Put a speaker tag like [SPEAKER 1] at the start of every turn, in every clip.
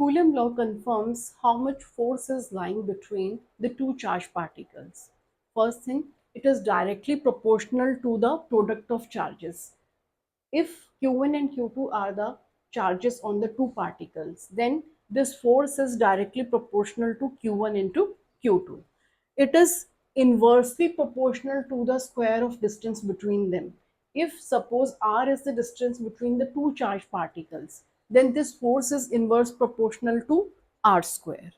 [SPEAKER 1] Coulomb law confirms how much force is lying between the two charged particles. First thing, it is directly proportional to the product of charges. If Q1 and Q2 are the charges on the two particles, then this force is directly proportional to Q1 into Q2. It is inversely proportional to the square of distance between them. If suppose R is the distance between the two charged particles, then this force is inverse proportional to R square.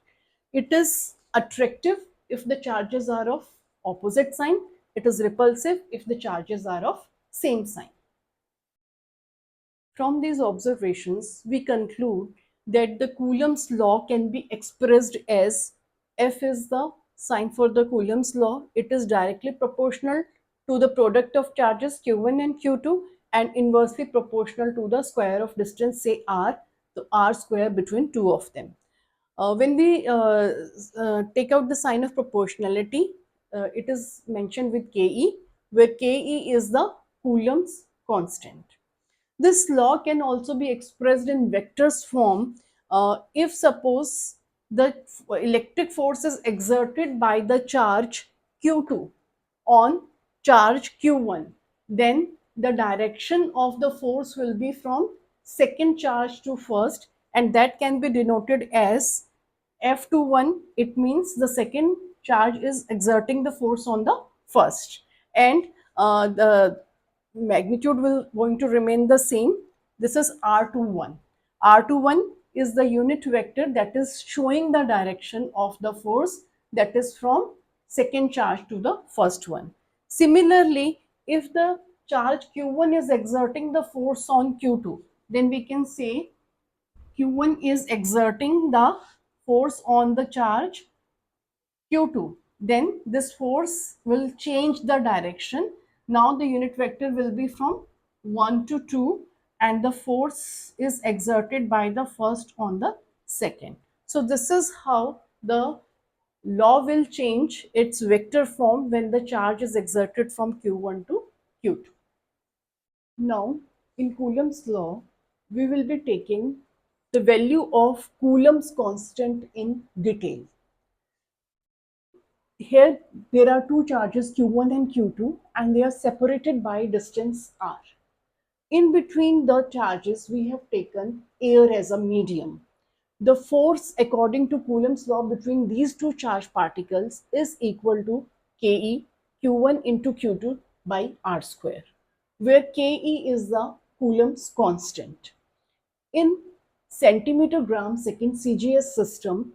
[SPEAKER 1] It is attractive if the charges are of opposite sign. It is repulsive if the charges are of same sign. From these observations, we conclude that the Coulomb's law can be expressed as F is the sign for the Coulomb's law. It is directly proportional to the product of charges Q1 and Q2 and inversely proportional to the square of distance, say R, so R square between two of them. When we take out the sign of proportionality, it is mentioned with Ke, where Ke is the Coulomb's constant. This law can also be expressed in vectors form if suppose the electric force is exerted by the charge Q2 on charge Q1, then the direction of the force will be from second charge to first, and that can be denoted as F21. It means the second charge is exerting the force on the first, and the magnitude will going to remain the same. This is R21. R21 is the unit vector that is showing the direction of the force, that is from second charge to the first one. Similarly, if the charge Q1 is exerting the force on Q2, then we can say Q1 is exerting the force on the charge Q2. Then this force will change the direction. Now the unit vector will be from 1 to 2, and the force is exerted by the first on the second. So this is how the law will change its vector form when the charge is exerted from Q1 to Q2. Now, in Coulomb's law, we will be taking the value of Coulomb's constant in detail. Here, there are two charges Q1 and Q2, and they are separated by distance R. In between the charges, we have taken air as a medium. The force according to Coulomb's law between these two charged particles is equal to Ke Q1 into Q2 by R square, where Ke is the Coulomb's constant. In centimeter gram second CGS system,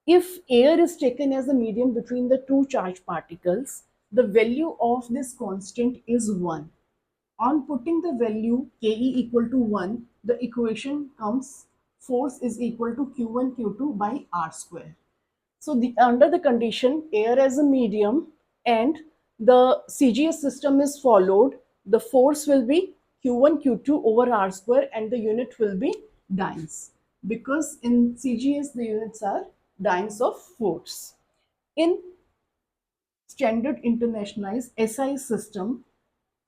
[SPEAKER 1] if air is taken as a medium between the two charged particles, the value of this constant is 1. On putting the value Ke equal to 1, the equation comes force is equal to Q1 Q2 by R square. So under the condition air as a medium and the CGS system is followed, the force will be Q1 Q2 over R square and the unit will be dynes, because in CGS the units are dynes of force. In standard internationalized SI system,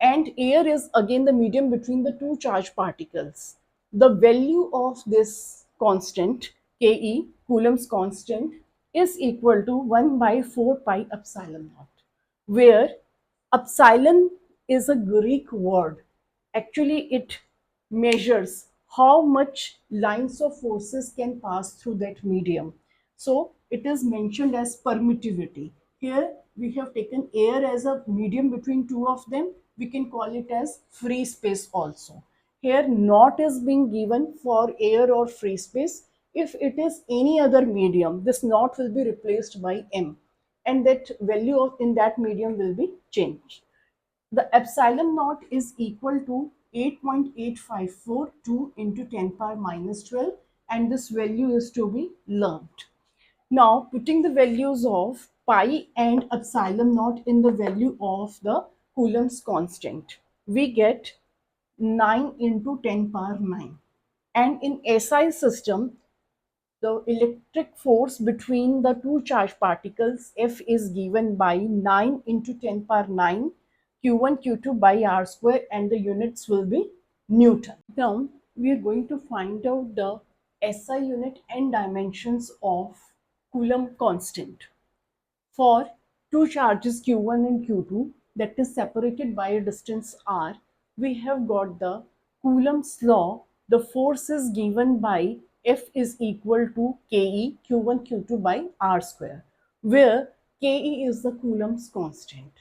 [SPEAKER 1] and air is again the medium between the two charged particles, the value of this constant Ke, Coulomb's constant, is equal to 1 by 4 pi epsilon naught, where epsilon is a Greek word. Actually, it measures how much lines of forces can pass through that medium. So it is mentioned as permittivity. Here we have taken air as a medium between two of them. We can call it as free space also. Here naught is being given for air or free space. If it is any other medium, this naught will be replaced by m, and that value of in that medium will be changed. The epsilon naught is equal to 8.8542 into 10 power minus 12, and this value is to be learnt. Now putting the values of pi and epsilon naught in the value of the Coulomb's constant, we get 9 into 10 power 9. And in SI system, the electric force between the two charged particles F is given by 9 into 10 power 9 Q1 Q2 by R square, and the units will be Newton. Now we are going to find out the SI unit and dimensions of Coulomb constant. For two charges Q1 and Q2 that is separated by a distance r, we have got the Coulomb's law. The force is given by F is equal to Ke Q1 Q2 by r square, where Ke is the Coulomb's constant.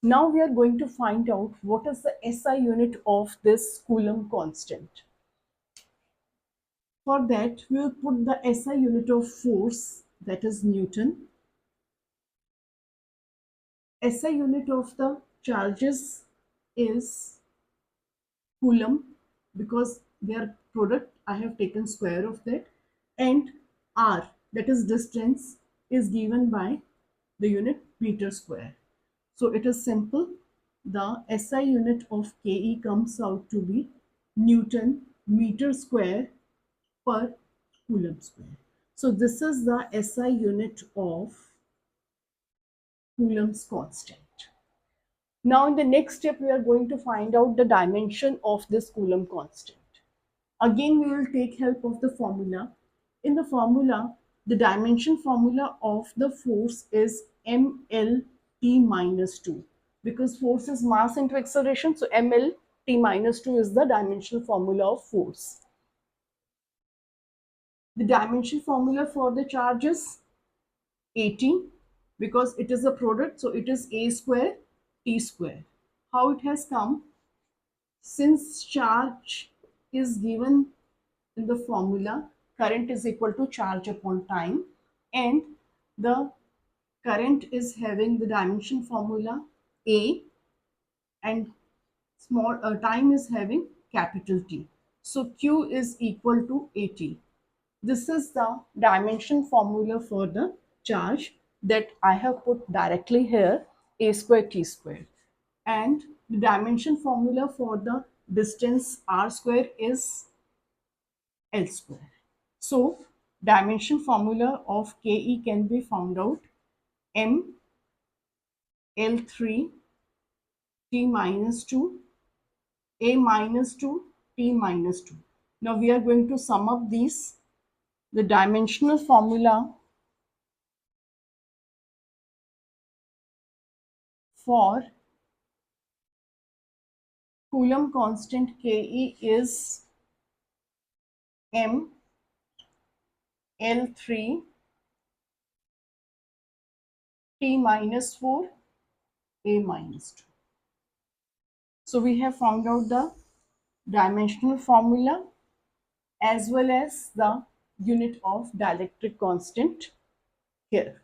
[SPEAKER 1] Now we are going to find out what is the SI unit of this Coulomb constant. For that, we will put the SI unit of force, that is Newton. SI unit of the charges is Coulomb, because their product, I have taken square of that, and R, that is distance, is given by the unit meter square. So it is simple. The SI unit of Ke comes out to be Newton meter square per Coulomb square. So this is the SI unit of Coulomb's constant. Now in the next step, we are going to find out the dimension of this Coulomb constant. Again, we will take help of the formula. In the formula, the dimension formula of the force is mLT minus 2, because force is mass into acceleration. So mLT minus 2 is the dimensional formula of force. The dimension formula for the charge is 80, because it is a product, so it is a square t square. How it has come? Since charge is given in the formula, current is equal to charge upon time, and the current is having the dimension formula A, and small time is having capital T. So Q is equal to AT. This is the dimension formula for the charge that I have put directly here, a square t square. And the dimension formula for the distance r square is L square. So dimension formula of Ke can be found out m L3 t minus 2 a minus 2 t minus 2. Now we are going to sum up these. The dimensional formula for Coulomb constant Ke is m L3 t minus 4 a minus 2. So we have found out the dimensional formula as well as the unit of dielectric constant here.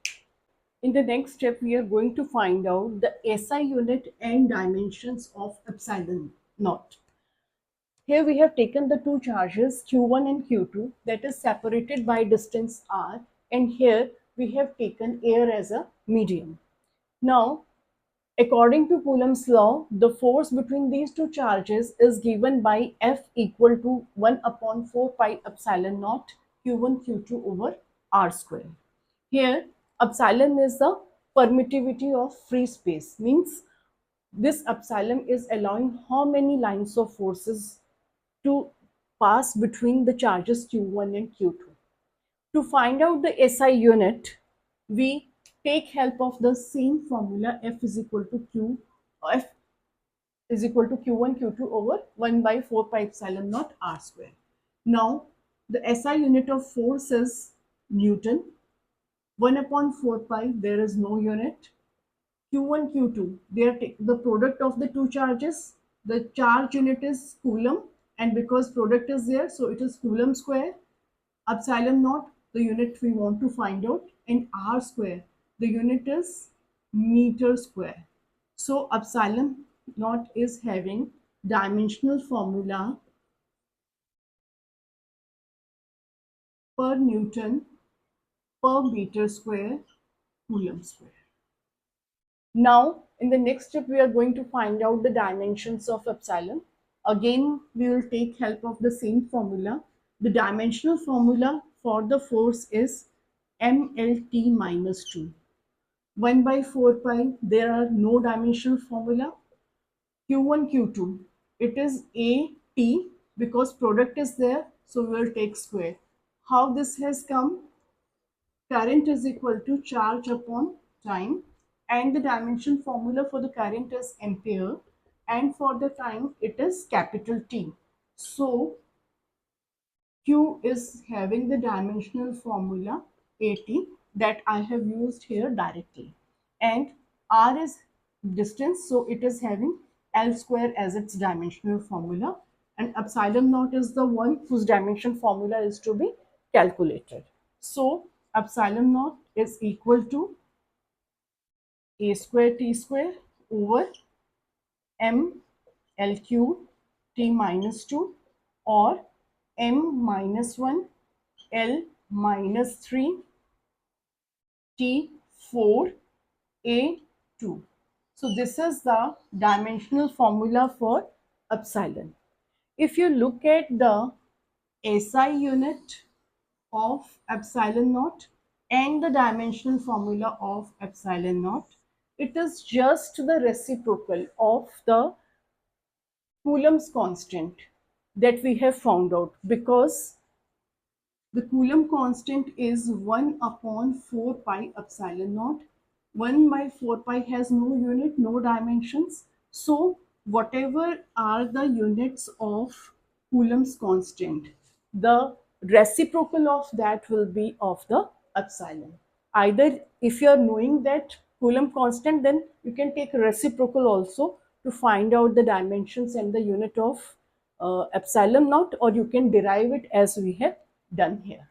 [SPEAKER 1] In the next step, we are going to find out the SI unit and dimensions of epsilon naught. Here we have taken the two charges Q1 and Q2 that is separated by distance r, and here we have taken air as a medium. Now, according to Coulomb's law, the force between these two charges is given by F equal to 1 upon 4 pi epsilon naught Q1 Q2 over r square. Here, epsilon is the permittivity of free space, means this epsilon is allowing how many lines of forces to pass between the charges Q1 and Q2. To find out the SI unit, we take help of the same formula. F is equal to Q1 Q2 over 1 by 4 pi epsilon naught r square. Now the SI unit of force is Newton. 1 upon 4 pi, there is no unit. Q1 Q2, they are the product of the two charges. The charge unit is Coulomb, and because product is there, so it is Coulomb square. Epsilon naught, the unit we want to find out, and r square, the unit is meter square. So epsilon naught is having dimensional formula per Newton per meter square Coulomb square. Now, in the next step, we are going to find out the dimensions of epsilon. Again, we will take help of the same formula. The dimensional formula for the force is mLT minus 2. 1 by 4 pi, there are no dimensional formula. Q1, Q2, it is AT, because product is there, so we will take square. How this has come? Current is equal to charge upon time, and the dimension formula for the current is ampere, and for the time it is capital T. So Q is having the dimensional formula 80 that I have used here directly, and R is distance, so it is having L square as its dimensional formula, and epsilon naught is the one whose dimension formula is to be calculated. So epsilon naught is equal to a square t square over m L cube t minus 2, or m minus 1 L minus 3 T4 A2. So this is the dimensional formula for epsilon. If you look at the SI unit of epsilon naught and the dimensional formula of epsilon naught, it is just the reciprocal of the Coulomb's constant that we have found out, because the Coulomb constant is 1 upon 4 pi epsilon naught. 1 by 4 pi has no unit, no dimensions. So, whatever are the units of Coulomb's constant, the reciprocal of that will be of the epsilon. Either if you are knowing that Coulomb constant, then you can take reciprocal also to find out the dimensions and the unit of epsilon naught, or you can derive it as we have done here.